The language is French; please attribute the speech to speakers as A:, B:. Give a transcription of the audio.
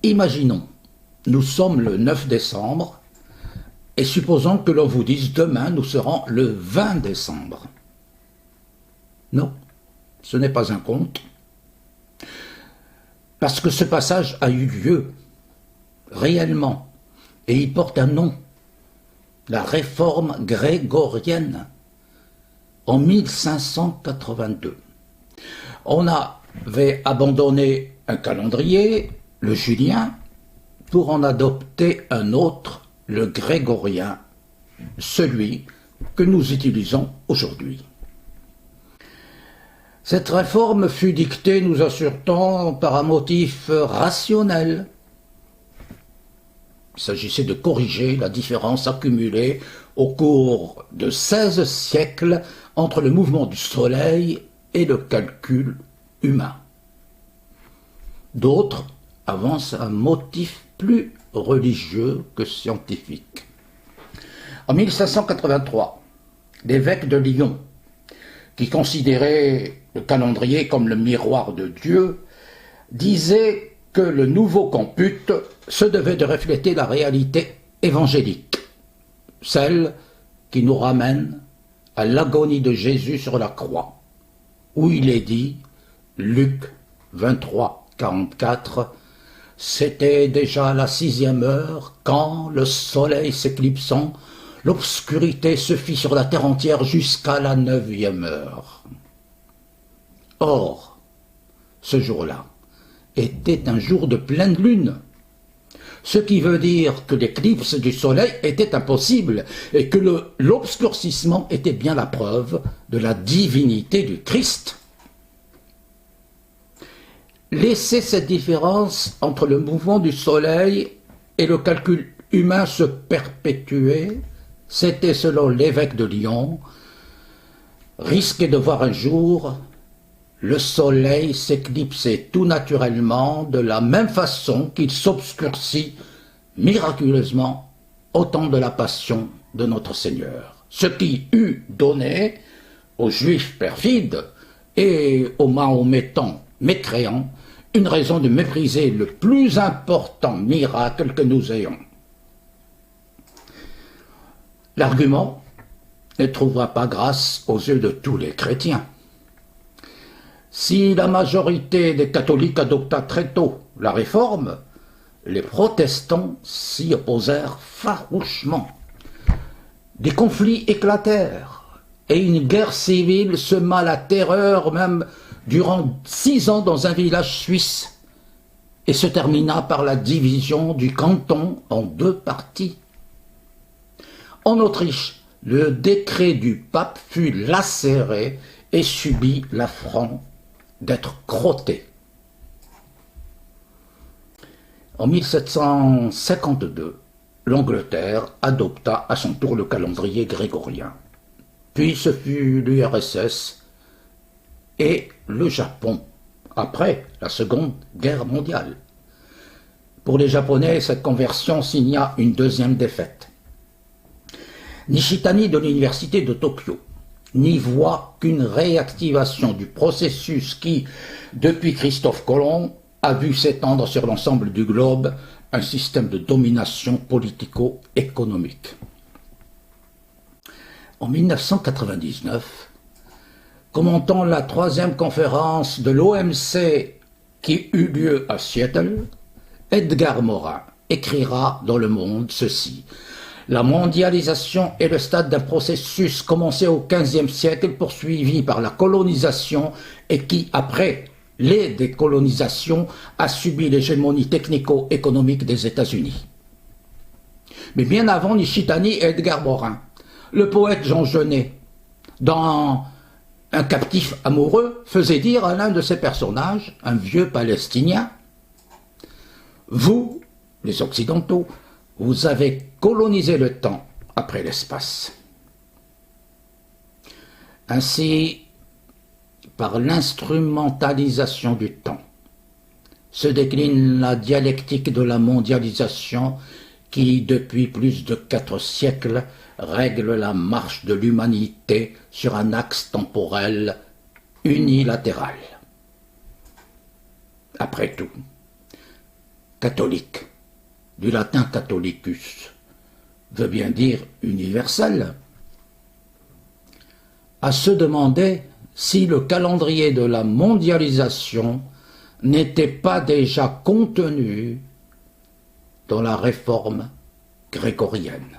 A: Imaginons, nous sommes le 9 décembre et supposons que l'on vous dise demain nous serons le 20 décembre. Non, ce n'est pas un conte, parce que ce passage a eu lieu réellement et il porte un nom, la réforme grégorienne en 1582. On avait abandonné un calendrier, le julien, pour en adopter un autre, le grégorien, celui que nous utilisons aujourd'hui. Cette réforme fut dictée, nous assure-t-on, par un motif rationnel. Il s'agissait de corriger la différence accumulée au cours de 16 siècles entre le mouvement du Soleil et le calcul humain. D'autres avancent un motif plus religieux que scientifique. En 1583, l'évêque de Lyon, qui considérait le calendrier comme le miroir de Dieu, disait que le nouveau compute se devait de refléter la réalité évangélique, celle qui nous ramène à l'agonie de Jésus sur la croix, où il est dit, Luc 23, 44, « C'était déjà la 6e heure, quand, le soleil s'éclipsant, l'obscurité se fit sur la terre entière jusqu'à la 9e heure. » Or, ce jour-là était un jour de pleine lune, ce qui veut dire que l'éclipse du soleil était impossible et que l'obscurcissement était bien la preuve de la divinité du Christ. Laisser cette différence entre le mouvement du soleil et le calcul humain se perpétuer, c'était, selon l'évêque de Lyon, risquer de voir un jour le soleil s'éclipser tout naturellement de la même façon qu'il s'obscurcit miraculeusement au temps de la passion de notre Seigneur. Ce qui eût donné aux Juifs perfides et aux Mahométans mécréants une raison de mépriser le plus important miracle que nous ayons. L'argument ne trouvera pas grâce aux yeux de tous les chrétiens. Si la majorité des catholiques adopta très tôt la réforme, les protestants s'y opposèrent farouchement. Des conflits éclatèrent et une guerre civile sema la terreur même durant 6 ans dans un village suisse et se termina par la division du canton en 2 parties. En Autriche, le décret du pape fut lacéré et subit l'affront d'être crotté. En 1752, l'Angleterre adopta à son tour le calendrier grégorien. Puis ce fut l'URSS et le Japon, après la Seconde Guerre mondiale. Pour les Japonais, cette conversion signa une 2e défaite. Nishitani de l'université de Tokyo n'y voit qu'une réactivation du processus qui, depuis Christophe Colomb, a vu s'étendre sur l'ensemble du globe un système de domination politico-économique. En 1999, commentant la 3e conférence de l'OMC qui eut lieu à Seattle, Edgar Morin écrira dans Le Monde ceci: « La mondialisation est le stade d'un processus commencé au XVe siècle, poursuivi par la colonisation et qui, après les décolonisations, a subi l'hégémonie technico-économique des États-Unis. » Mais bien avant Nishitani et Edgar Morin, le poète Jean Genet, dans Un captif amoureux, faisait dire à l'un de ses personnages, un vieux Palestinien: « Vous, les Occidentaux, vous avez colonisé le temps après l'espace. » Ainsi, par l'instrumentalisation du temps, se décline la dialectique de la mondialisation qui, depuis plus de 4 siècles, règle la marche de l'humanité sur un axe temporel unilatéral. Après tout, catholique, du latin catholicus, veut bien dire universel, à se demander si le calendrier de la mondialisation n'était pas déjà contenu dans la réforme grégorienne.